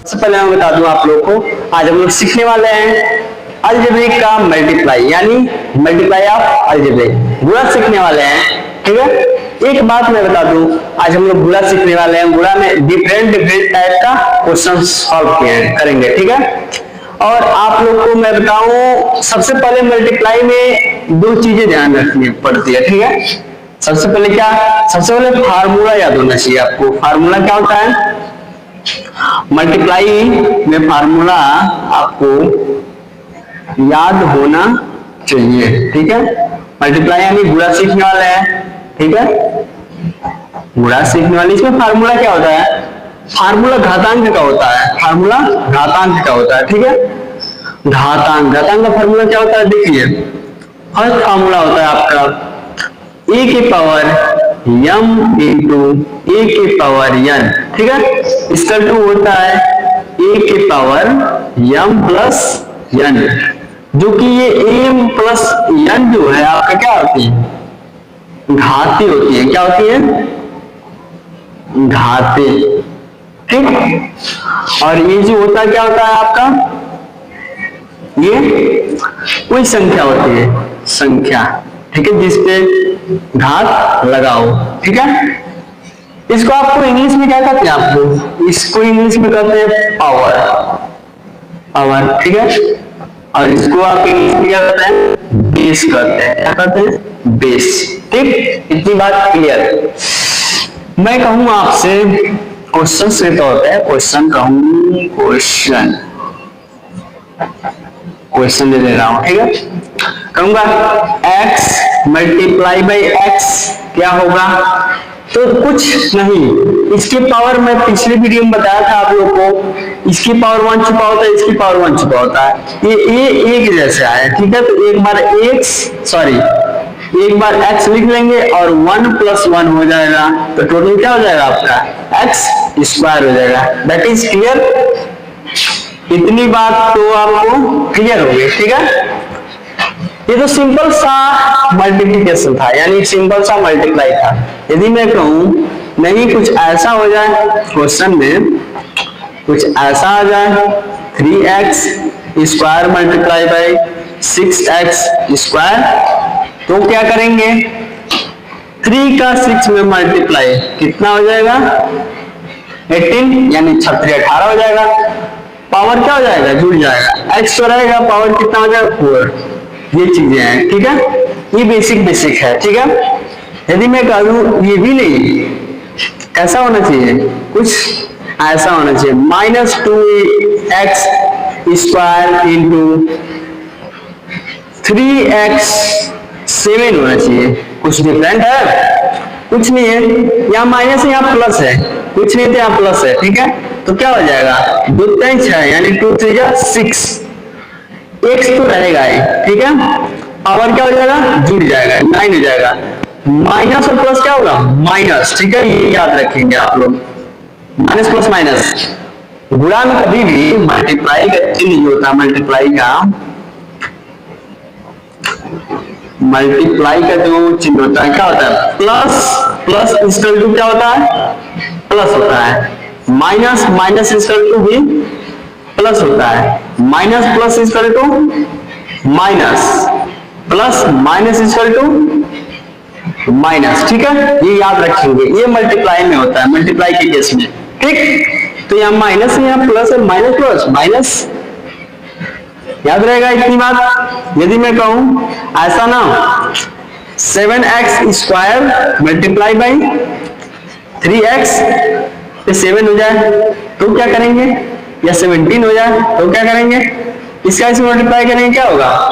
सबसे पहले मैं बता दूं आप लोगों को, आज हम लोग सीखने वाले हैं अलजेब्रिक का मल्टीप्लाई, यानी मल्टीप्लाई ऑफ अलजेब्रिक, गुणा सीखने वाले हैं। ठीक है, एक बात मैं बता दूं, आज हम लोग गुणा सीखने वाले हैं। गुणा में डिफरेंट टाइप का क्वेश्चन सॉल्व करेंगे। ठीक है, और आप लोग को मैं बताऊं, सबसे पहले मल्टीप्लाई में दो चीजें ध्यान रखनी पड़ती है। ठीक है, सबसे पहले क्या, सबसे पहले फार्मूला याद होना चाहिए आपको। फार्मूला क्या होता है मल्टीप्लाई में, फार्मूला आपको याद होना चाहिए। ठीक है, मल्टीप्लाई यानी गुणा सीखने वाले हैं। ठीक है, गुणा सीखने वाले, इसमें फार्मूला क्या होता है, फार्मूला घातांक का होता है। फार्मूला घातांक का होता है। ठीक है, घातांक का फार्मूला क्या होता है, देखिए फर्स्ट फार्मूला होता है आपका ए की पावर m इंटू ए की पावर n। ठीक है, इसका टू होता है ए की पावर m प्लस n, जो कि ये m प्लस n जो है आपका क्या होती है, घाती होती है। क्या होती है, घाती। ठीक, और ये जो होता है क्या होता है आपका, ये कोई संख्या होती है, संख्या। ठीक है, जिसपे घात लगाओ। ठीक है, इसको आपको इंग्लिश में क्या कहते हैं, आपको इसको इंग्लिश में कहते हैं पावर, पावर। ठीक है, और इसको आप इंग्लिश में क्या कहते हैं, बेस कहते हैं। क्या कहते हैं, बेस। ठीक, इतनी बात क्लियर। मैं कहूँ आपसे क्वेश्चन से तौर पे, क्वेश्चन कहूँ, क्वेश्चन ले रहा हूं। ठीक है, कहूंगा x मल्टीप्लाई बाई x क्या होगा, तो कुछ नहीं, इसकी पावर मैं पिछले वीडियो में बताया था आप लोग को, इसकी पावर 1 छुपा होता है, इसकी पावर 1 छुपा होता है। ये एक जैसा है। ठीक है, तो एक बार x लिख लेंगे और 1 प्लस 1 हो जाएगा, तो टोटल क्या हो जाएगा आपका, x स्क्वायर हो जाएगा। That is clear. इतनी बात तो आपको क्लियर हो गई। ठीक है, ये तो सिंपल सा मल्टीप्लिकेशन था, यानी सिंपल सा मल्टीप्लाई था। यदि मैं कहूं नहीं कुछ ऐसा हो जाए, क्वेश्चन में कुछ ऐसा आ जाए 3x square multiply by 6x square, तो क्या करेंगे, 3 का 6 में मल्टीप्लाई कितना हो जाएगा, 18, यानी 18 हो जाएगा। पावर क्या हो जाएगा, जुड़ जाएगा, x तो रहेगा, पावर कितना हो जाएगा, 4। ये चीजें हैं। ठीक है, ये बेसिक है। ठीक है, यदि मैं कहूं ये भी नहीं, कैसा होना चाहिए, कुछ ऐसा होना चाहिए, -2x स्क्वायर इंटू 3x 7 होना चाहिए। कुछ डिफरेंट है, कुछ नहीं है, यहाँ माइनस है, यहाँ प्लस है, कुछ नहीं, तो यहाँ प्लस है। ठीक है, तो क्या हो जाएगा, 2 3 6, यानी 2 3 6, x तो रहेगा ही। ठीक है, पावर क्या हो जाएगा, जुड़ जाएगा, 9 हो जाएगा। माइनस और प्लस क्या होगा, माइनस। ठीक है, ये याद रखेंगे आप लोग, माइनस प्लस माइनस। गुणा में कभी भी मल्टीप्लाई का चिन्ह नहीं होता, मल्टीप्लाई का जो चिन्ह होता है क्या होता है, प्लस इक्वल टू क्या होता है, प्लस होता है। माइनस इक्वल टू भी प्लस होता है। Minus plus equal to minus, plus minus equal to minus. ठीक है, ये याद रखेंगे, ये मल्टीप्लाई में होता है, मल्टीप्लाई के केस में। ठीक, तो यहाँ माइनस है, यहाँ प्लस है, माइनस प्लस माइनस, याद रहेगा इतनी बात। यदि मैं कहूं ऐसा ना, 7x square multiply by 3x, 7 हो जाए तो क्या करेंगे, या 17 हो जाए तो क्या करेंगे, इसका इसे मल्टीप्लाई करेंगे, क्या होगा,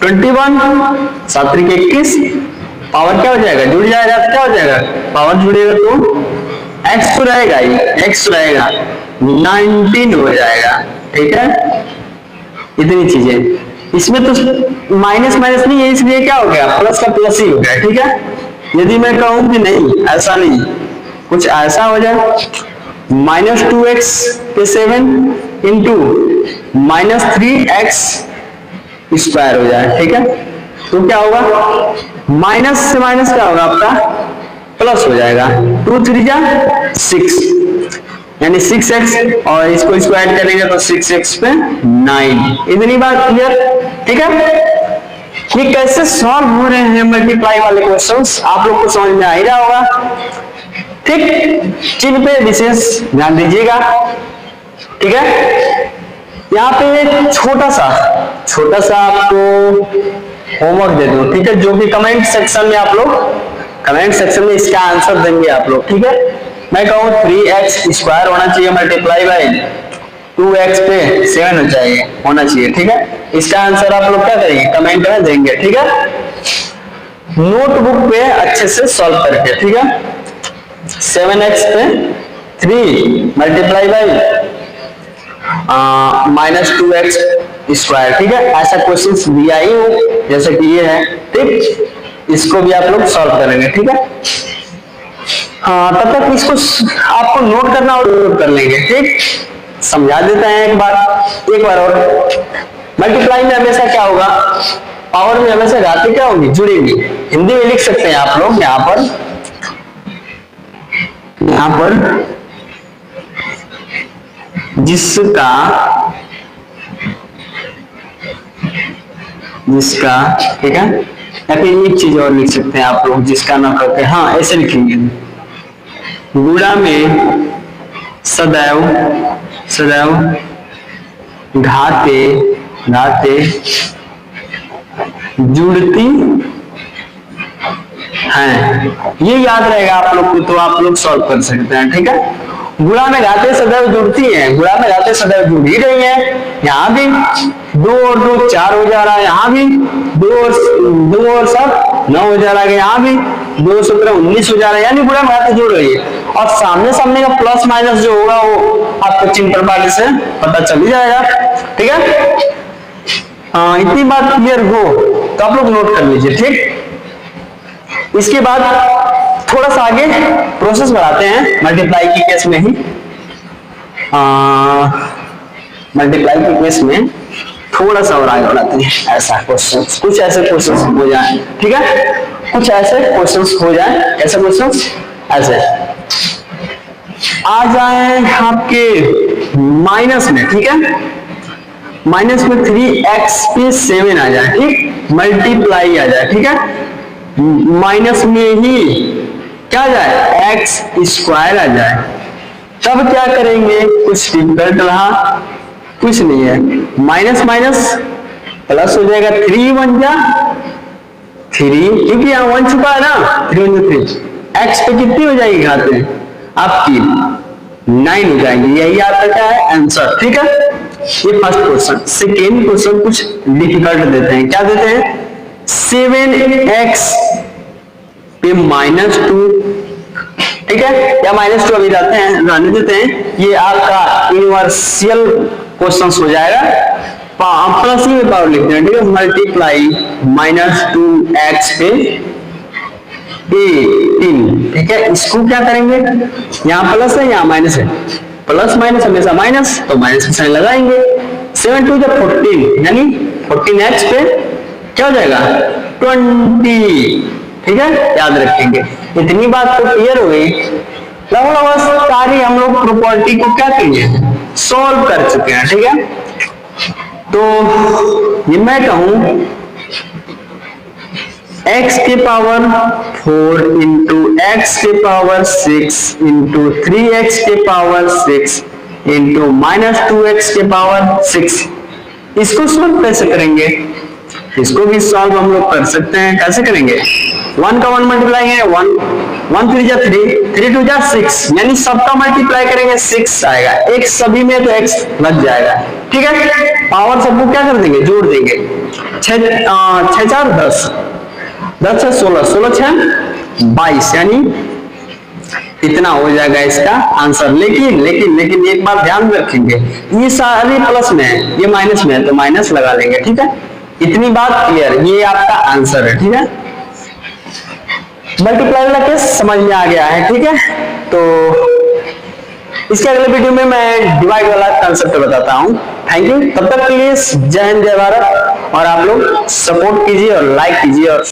21, 7 3 21, पावर क्या हो जाएगा, जुड़ जाएगा, क्या हो जाएगा, पावर जुड़ेगा तो x तो रहेगा ही, x तो रहेगा, 19 हो जाएगा। ठीक है, इतनी चीजें। इसमें तो माइनस नहीं है, इसलिए क्या हो गया, प्लस का प्लस ही हो गया। ठीक है, यदि मैं कहूं कि नहीं, ऐसा नहीं, कुछ ऐसा हो जाए, -2x के 7 इंटू -3x स्क्वायर हो जाए। ठीक है, तो क्या होगा, माइनस से माइनस क्या होगा आपका, प्लस हो जाएगा, 2 3 जा 6, यानी 6x, और इसको ऐड करेंगे तो 6x पे 9। इतनी बात क्लियर? ठीक है, ये कैसे सॉल्व हो रहे हैं मल्टीप्लाई वाले क्वेश्चंस आप लोग को समझ में आ ही रहा होगा। ठीक, चिन्ह पे विशेष ध्यान दीजिएगा। ठीक है, यहाँ पे छोटा सा आपको होमवर्क दे दूं, ठीक है, जो कि कमेंट सेक्शन में इसका आंसर देंगे आप लोग। ठीक है, मैं कहूँ 3x² होना चाहिए मल्टीप्लाई बाय 2x पे 7 होना चाहिए। ठीक है, इसका आंसर आप लोग क्या करेंगे, कमेंट में देंगे। ठीक है, नोटबुक पे अच्छे से सॉल्व करके। ठीक है, 7x पे 3 मल्टीप्लाई बाय -2x²। ठीक है, ऐसा क्वेश्चन दिया ही हो जैसे कि ये है। ठीक, इसको भी आप लोग सॉल्व करेंगे। ठीक है, हाँ, तब तक इसको आपको नोट करना और नोट कर लेंगे। ठीक, समझा देते हैं एक बार और। मल्टीप्लाई में हमेशा क्या होगा, पावर में हमेशा घातें क्या होंगी, जुड़ेंगी। हिंदी में लिख सकते हैं आप लोग यहाँ पर जिसका ठीक है, या फिर एक चीज और लिख सकते हैं आप लोग, जिसका ना करके, हाँ ऐसे लिखेंगे, गुणा में सदैव घाते जुड़ती हैं। ये याद रहेगा आप लोग को, तो आप लोग सॉल्व कर सकते हैं। ठीक है, गुणा में घाते सदैव जुड़ती हैं, गुणा में घाते सदैव जुड़ ही रही हैं। यहाँ भी 2 और 2 4 हो जा रहा है, यहाँ भी 2 और 7 9 हो जा रहा है, यहाँ भी 2 17 19 हो जा रहा है, यानी गुणा में घाते जुड़ रही है। और सामने का प्लस माइनस जो होगा वो आपको चिन्ह प्रकार से पता चल ही जाएगा। ठीक है, इतनी बात क्लियर हो तो आप लोग नोट कर लीजिए। ठीक, इसके बाद थोड़ा सा आगे प्रोसेस बढ़ाते हैं मल्टीप्लाई के केस में ही। मल्टीप्लाई के केस में थोड़ा सा और आगे बढ़ाते हैं। ऐसा क्वेश्चन, कुछ ऐसे क्वेश्चन हो जाए। ठीक है, कुछ ऐसे क्वेश्चन हो जाए, ऐसे क्वेश्चन ऐसे आ जाए आपके माइनस में। ठीक है, माइनस में 3x पे 7 आ जाए। ठीक, मल्टीप्लाई आ जाए। ठीक है, माइनस में ही क्या आ जाए, x² आ जाए। तब क्या करेंगे, कुछ डिफिकल्ट रहा, कुछ नहीं है, माइनस माइनस प्लस हो जाएगा, 3 1 जा 3, क्योंकि यहाँ 1 छुपा है ना, 3 1 3, x पे कितनी हो जाएगी घातें आपकी 9 हो जाएंगे। यही आपका क्या है, आंसर। ठीक है, ये फर्स्ट क्वेश्चन। सेकेंड क्वेश्चन कुछ डिफिकल्ट देते हैं। क्या देते हैं, 7x पे -2। ठीक है, या -2 अभी रहने देते हैं, ये आपका यूनिवर्सल क्वेश्चन हो जाएगा। प्लस ही में पावर लिखते हैं। ठीक है, मल्टीप्लाई -2x पे 18। ठीक है, इसको क्या करेंगे, यहाँ प्लस है यहाँ माइनस है, प्लस माइनस हमेशा माइनस, तो माइनस का साइन लगाएंगे। 7 2 जब 14, यानी 14x पे क्या हो जाएगा 20। ठीक है, याद रखेंगे। इतनी बात तो क्लियर हो गई। लगभग सारी हम लोग प्रॉपर्टी को क्या करेंगे, सॉल्व कर चुके हैं। ठीक है, तो ये मैं कहूं x के पावर 4 इंटू x के पावर 6 इंटू 3x के पावर 6 इंटू -2x के पावर 6, इसको सॉल्व कैसे करेंगे, इसको भी सॉल्व हम लोग कर सकते हैं। कैसे करेंगे, 1 का 1 मल्टीप्लाई है, 1 3 जा 3, 3 2 जा 6, यानी सबका मल्टीप्लाई करेंगे 6 आएगा। एक सभी में तो x लग जाएगा। ठीक है, पावर सबको क्या कर देंगे, जोड़ देंगे। 6 4 10, 10 से 16, 16 6 22, यानी इतना हो जाएगा इसका आंसर। लेकिन एक बात ध्यान रखेंगे, ये सारे प्लस में है, ये माइनस में है, तो माइनस लगा लेंगे। ठीक है, इतनी बात क्लियर, ये आपका आंसर है। ठीक है, मल्टीप्लाई वाला केस समझ में आ गया है। ठीक है, तो इसके अगले वीडियो में मैं डिवाइड वाला कंसेप्ट बताता हूं। थैंक यू, तब तक के लिए जय हिंद जय भारत, और आप लोग सपोर्ट कीजिए और लाइक कीजिए और